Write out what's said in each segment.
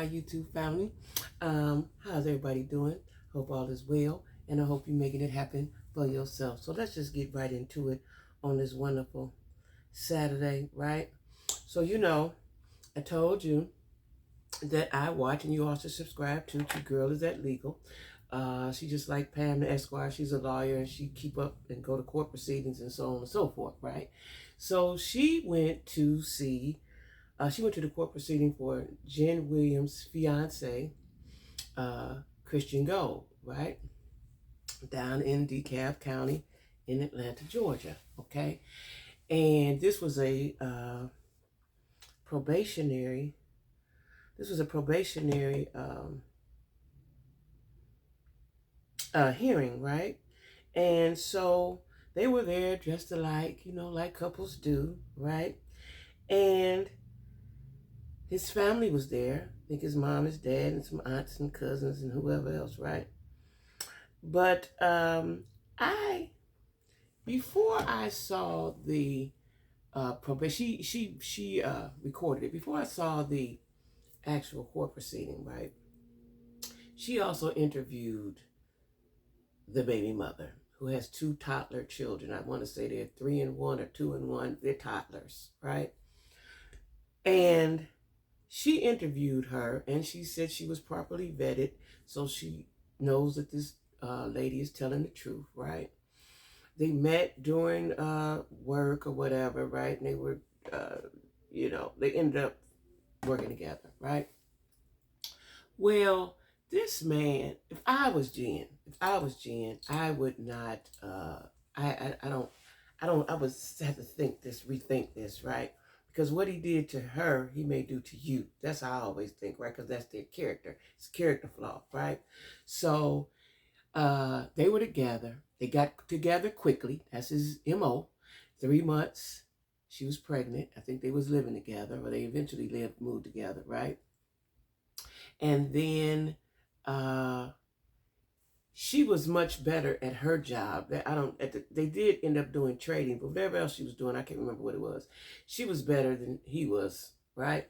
my YouTube family. How's everybody doing? Hope all is well, and I hope you're making it happen for yourself. So let's just get right into it on this wonderful Saturday, right? So I told you that I watch, and you also subscribe to Girl Is That Legal. She just like Pam the Esquire. She's a lawyer, and she keep up and go to court proceedings and so on and so forth, right? So she went to see. She went to the court proceeding for Jen Williams' fiance, Christian Gold, right? Down in DeKalb County in Atlanta, Georgia. Okay. And this was a probationary, hearing, right? And so they were there dressed alike, like couples do, right? And his family was there. I think his mom, his dad, and some aunts and cousins and whoever else, right? But I before I saw the probation, she recorded it. Before I saw the actual court proceeding, right? She also interviewed the baby mother, who has two toddler children. I want to say they're 3 and 1 or 2 and 1. They're toddlers, right? And she interviewed her, and she said she was properly vetted, so she knows that this lady is telling the truth, right? They met during work or whatever, right? And they were, they ended up working together, right? Well, this man, if I was Jen, I would not. I would have to rethink this, right? Because what he did to her, he may do to you. That's how I always think, right? Because that's their character. It's a character flaw, right? So they were together. They got together quickly. That's his MO. 3 months, she was pregnant. I think they was living together, or they eventually moved together, right? And then she was much better at her job. They did end up doing trading, but whatever else she was doing, I can't remember what it was. She was better than he was, right?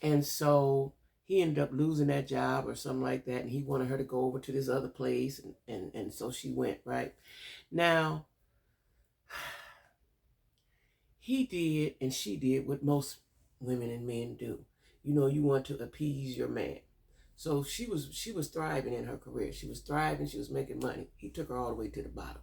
And so he ended up losing that job or something like that, and he wanted her to go over to this other place, and so she went, right? Now, he did and she did what most women and men do. You want to appease your man. So she was thriving in her career. She was thriving. She was making money. He took her all the way to the bottom,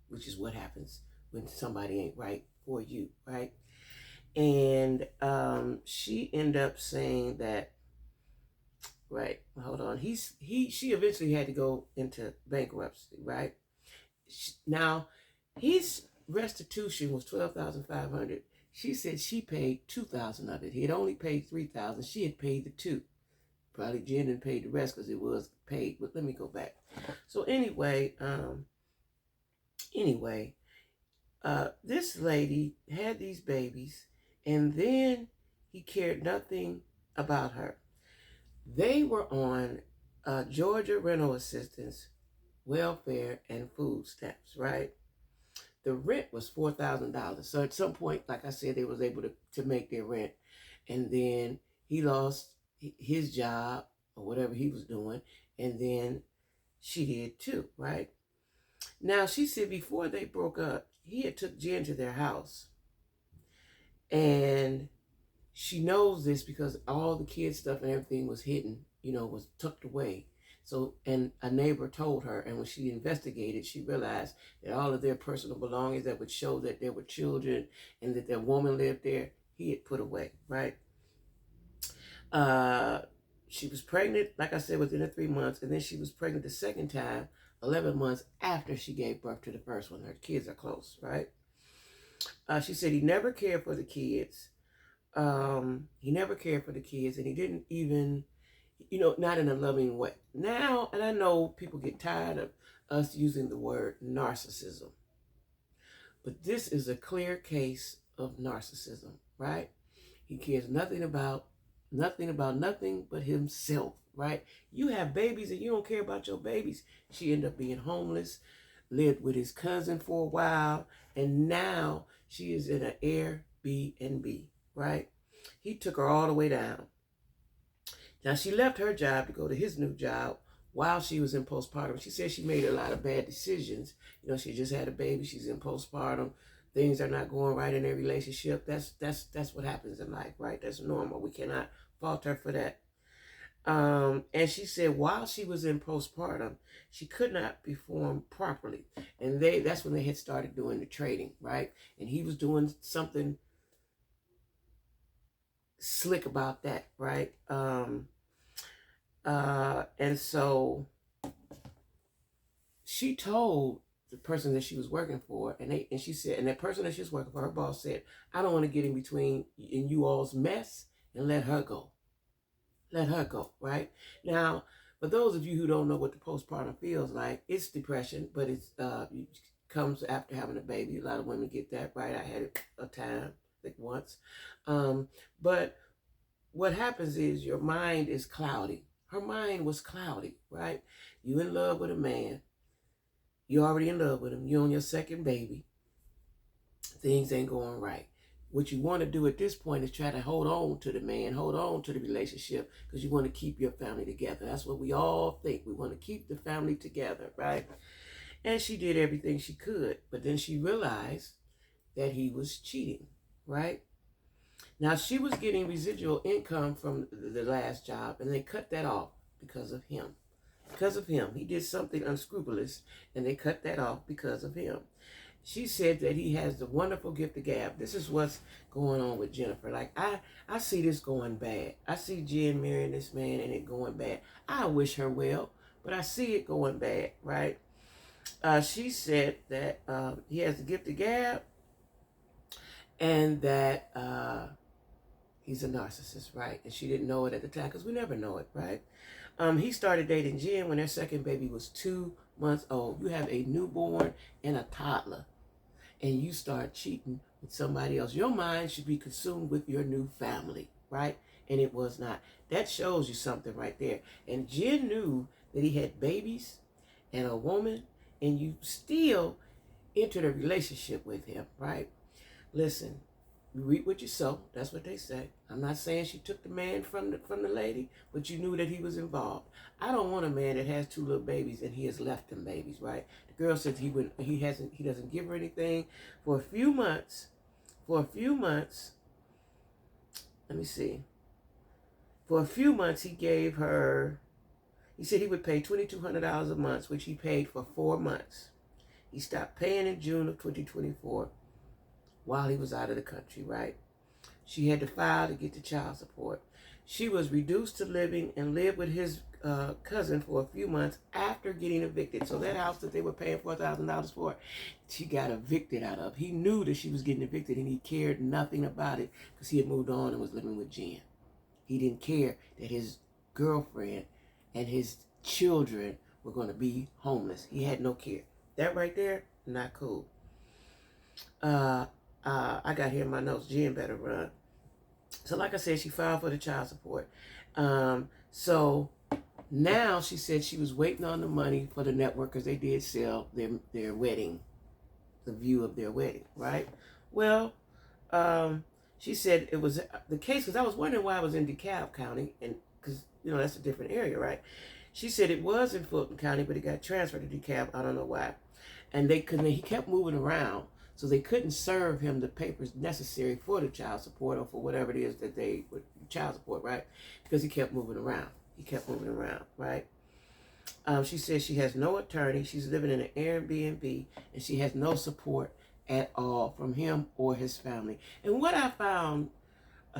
which is what happens when somebody ain't right for you, right? And she ended up saying that, right? Hold on. She eventually had to go into bankruptcy, right? Now, his restitution was $12,500. She said she paid $2,000 of it. He had only paid $3,000. She had paid the $2,000. Probably Jen didn't pay the rest because it was paid. But let me go back. So anyway, this lady had these babies, and then he cared nothing about her. They were on Georgia rental assistance, welfare, and food stamps, right? The rent was $4,000. So at some point, like I said, they was able to make their rent. And then he lost his job or whatever he was doing. And then she did too, right? Now, she said before they broke up, he had took Jen to their house. And she knows this because all the kids' stuff and everything was hidden, was tucked away. So, and a neighbor told her, and when she investigated, she realized that all of their personal belongings that would show that there were children and that their woman lived there, he had put away, right? She was pregnant, like I said, within the 3 months, and then she was pregnant the second time, 11 months after she gave birth to the first one. Her kids are close, right? She said he never cared for the kids. He never cared for the kids, and he didn't even, not in a loving way. Now, and I know people get tired of us using the word narcissism, but this is a clear case of narcissism, right? He cares nothing about nothing but himself, right? You have babies and you don't care about your babies. She ended up being homeless, lived with his cousin for a while, and now she is in an Airbnb, right? He took her all the way down. Now, she left her job to go to his new job while she was in postpartum. She said she made a lot of bad decisions. You know, she just had a baby. She's in postpartum. Things are not going right in their relationship. That's what happens in life, right? That's normal. We cannot fault her for that. And she said while she was in postpartum, she could not perform properly. And that's when they had started doing the trading, right? And he was doing something slick about that, right? And so she told the person that she was working for, and she said, and that person that she was working for, her boss said, I don't want to get in between in you all's mess, and let her go. Let her go, right? Now, for those of you who don't know what the postpartum feels like, it's depression, but it comes after having a baby. A lot of women get that, right? I had it a time, I think once. But what happens is your mind is cloudy. Her mind was cloudy, right? You in love with a man. You're already in love with him. You're on your second baby. Things ain't going right. What you want to do at this point is try to hold on to the man, hold on to the relationship, because you want to keep your family together. That's what we all think. We want to keep the family together, right? And she did everything she could, but then she realized that he was cheating, right? Now, she was getting residual income from the last job, and they cut that off because of him. Because of him. He did something unscrupulous, and they cut that off because of him. She said that he has the wonderful gift of gab. This is what's going on with Jennifer. Like, I see this going bad. I see Jen marrying this man and it going bad. I wish her well, but I see it going bad, right? She said that he has the gift of gab and that he's a narcissist, right? And she didn't know it at the time because we never know it, right? He started dating Jen when their second baby was 2 months old. You have a newborn and a toddler, and you start cheating with somebody else. Your mind should be consumed with your new family, right? And it was not. That shows you something right there. And Jen knew that he had babies and a woman, and you still entered a relationship with him, right? Listen, you reap what you sow. That's what they say. I'm not saying she took the man from the lady, but you knew that he was involved. I don't want a man that has 2 little babies and he has left them babies, right? The girl says he doesn't give her anything for a few months. For a few months, let me see. For a few months, he gave her. He said he would pay $2,200 a month, which he paid for 4 months. He stopped paying in June of 2024. While he was out of the country, right? She had to file to get the child support. She was reduced to living and lived with his cousin for a few months after getting evicted. So that house that they were paying $4,000 for, she got evicted out of. He knew that she was getting evicted and he cared nothing about it because he had moved on and was living with Jen. He didn't care that his girlfriend and his children were going to be homeless. He had no care. That right there, not cool. I got here in my notes, Jen better run. So like I said, she filed for the child support. So now she said she was waiting on the money for the network because they did sell their wedding, the view of their wedding, right? Well, she said it was the case because I was wondering why I was in DeKalb County, and because, you know, that's a different area, right? She said it was in Fulton County, but it got transferred to DeKalb. I don't know why. And he kept moving around. So they couldn't serve him the papers necessary for the child support or for whatever it is that they would child support, right? Because he kept moving around. He kept moving around, right? She says she has no attorney. She's living in an Airbnb, and she has no support at all from him or his family. And what I found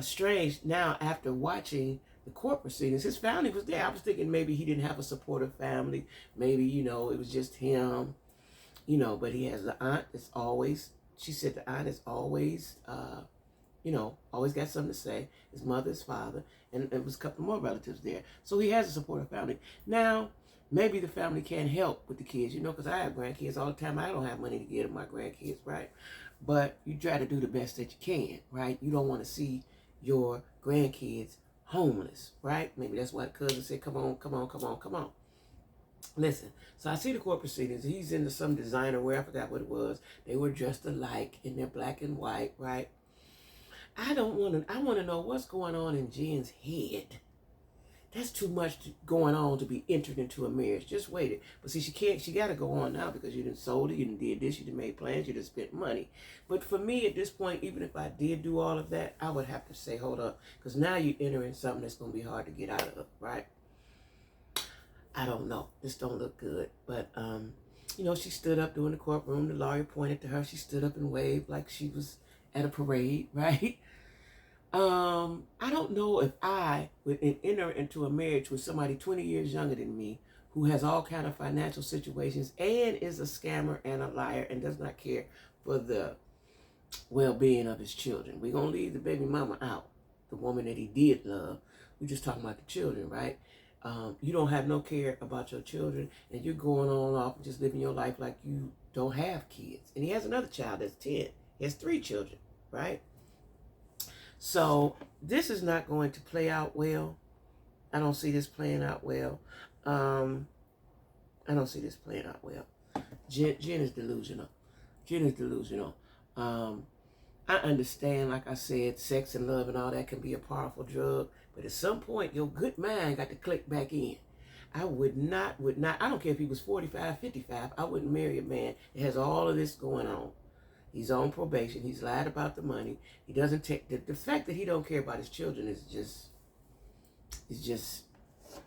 strange now after watching the court proceedings, his family was there. I was thinking maybe he didn't have a supportive family. Maybe, you know, it was just him. You know, but he has an aunt that's always, she said the aunt is always, you know, always got something to say. His mother, his father, and there was a couple more relatives there. So he has a supportive family. Now, maybe the family can't help with the kids, you know, because I have grandkids all the time. I don't have money to give to my grandkids, right? But you try to do the best that you can, right? You don't want to see your grandkids homeless, right? Maybe that's why the cousin said, come on, come on, come on, come on. Listen, so I see the court proceedings. He's into some designer wear. I forgot what it was. They were dressed alike in their black and white, right? I want to know what's going on in Jen's head That's too much going on to be entered into a marriage. Just wait it. But see, she can't. She got to go on now because you done sold it, you done did this, you done made plans, you done spent money. But for me, at this point, even if I did do all of that, I would have to say, hold up, because now you're entering something that's going to be hard to get out of, right? I don't know. This don't look good. But she stood up during the courtroom. The lawyer pointed to her. She stood up and waved like she was at a parade, right? I don't know if I would enter into a marriage with somebody 20 years younger than me who has all kind of financial situations and is a scammer and a liar and does not care for the well-being of his children. We're going to leave the baby mama out, the woman that he did love. We're just talking about the children, right? You don't have no care about your children, and you're going on off and just living your life like you don't have kids. And he has another child that's 10. He has 3 children, right? So this is not going to play out well. I don't see this playing out well. I don't see this playing out well. Jen is delusional. Jen is delusional. I understand, like I said, sex and love and all that can be a powerful drug, but at some point, your good mind got to click back in. I would not, I don't care if he was 45, 55, I wouldn't marry a man that has all of this going on. He's on probation. He's lied about the money. He doesn't take the fact that he don't care about his children is just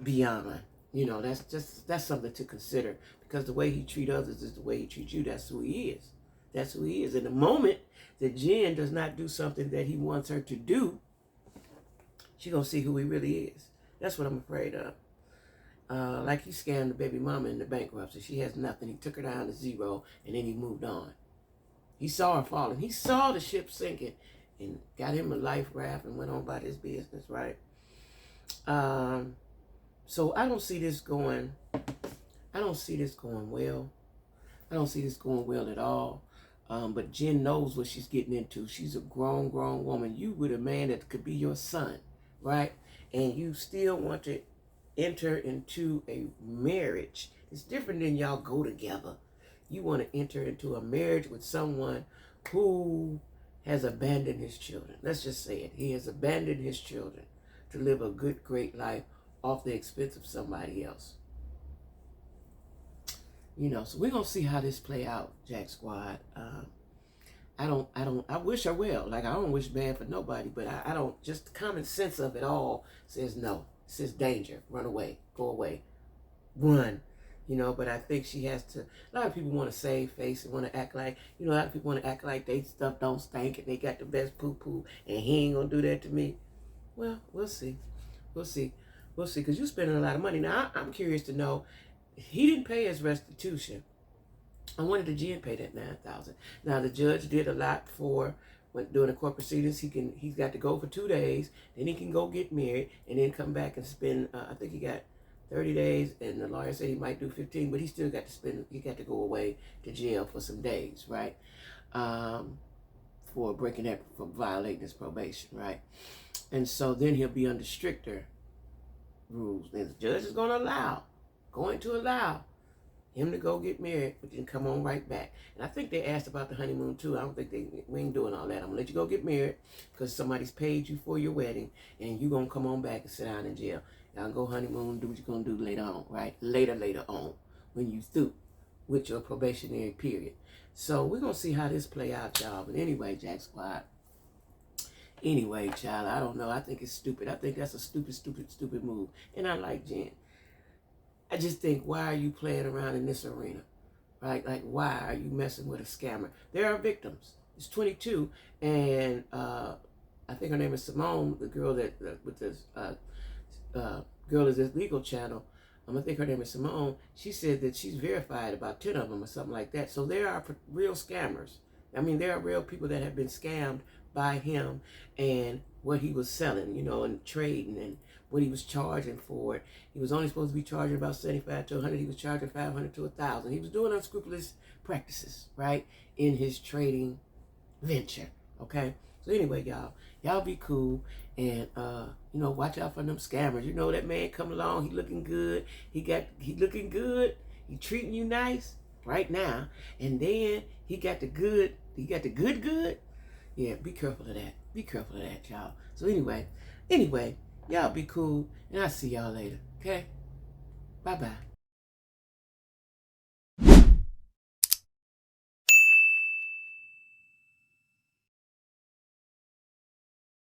beyond. That's something to consider, because the way he treats others is the way he treats you. That's who he is. That's who he is. In the moment that Jen does not do something that he wants her to do, she's gonna see who he really is. That's what I'm afraid of. Like he scammed the baby mama into bankruptcy. She has nothing. He took her down to zero, and then he moved on. He saw her falling. He saw the ship sinking and got him a life raft and went on about his business, right? So I don't see this going well. I don't see this going well at all. But Jen knows what she's getting into. She's a grown woman. You with a man that could be your son, right? And you still want to enter into a marriage. It's different than y'all go together. You want to enter into a marriage with someone who has abandoned his children. Let's just say it. He has abandoned his children to live a good, great life off the expense of somebody else. So we're going to see how this play out, Jack Squad. I wish her well. Like, I don't wish bad for nobody, but I don't, just the common sense of it all says no. It says danger, run away, go away, run. But I think she has to, a lot of people want to save face and want to act like, a lot of people want to act like they stuff don't stink and they got the best poo-poo and he ain't going to do that to me. Well, we'll see. We'll see, because you're spending a lot of money. Now, I'm curious to know, he didn't pay his restitution. I wanted the Jen pay that $9,000. Now, the judge did a lot for, during the court proceedings, he's got to go for 2 days, then he can go get married, and then come back and spend, I think he got 30 days, and the lawyer said he might do 15, but he still got to go away to jail for some days, right? For violating his probation, right? And so then he'll be under stricter rules. And the judge is going to allow him to go get married, but then come on right back. And I think they asked about the honeymoon too. I don't think we ain't doing all that. I'm gonna let you go get married because somebody's paid you for your wedding, and you gonna come on back and sit down in jail. Y'all go honeymoon, do what you're gonna do later on, right? Later on, when you through with your probationary period. So we're gonna see how this play out, y'all. But anyway, Jack Squad. Anyway, child, I don't know. I think it's stupid. I think that's a stupid move. And I like Jen. I just think, why are you playing around in this arena? Right? Like, why are you messing with a scammer? There are victims. It's 22, and I think her name is Simone, the girl that with this girl is this legal channel. I think her name is Simone. She said that she's verified about 10 of them or something like that. So there are real scammers. I mean, there are real people that have been scammed by him and what he was selling, and trading and what he was charging for it. He was only supposed to be charging about 75 to 100. He was charging 500 to 1,000. He was doing unscrupulous practices, right, in his trading venture. Okay. So anyway, y'all be cool and watch out for them scammers. That man come along. He looking good. He looking good. He treating you nice right now, and then he got the good. He got the good. Yeah, be careful of that. Be careful of that, y'all. So anyway, Y'all be cool, and I'll see y'all later. Okay? Bye-bye.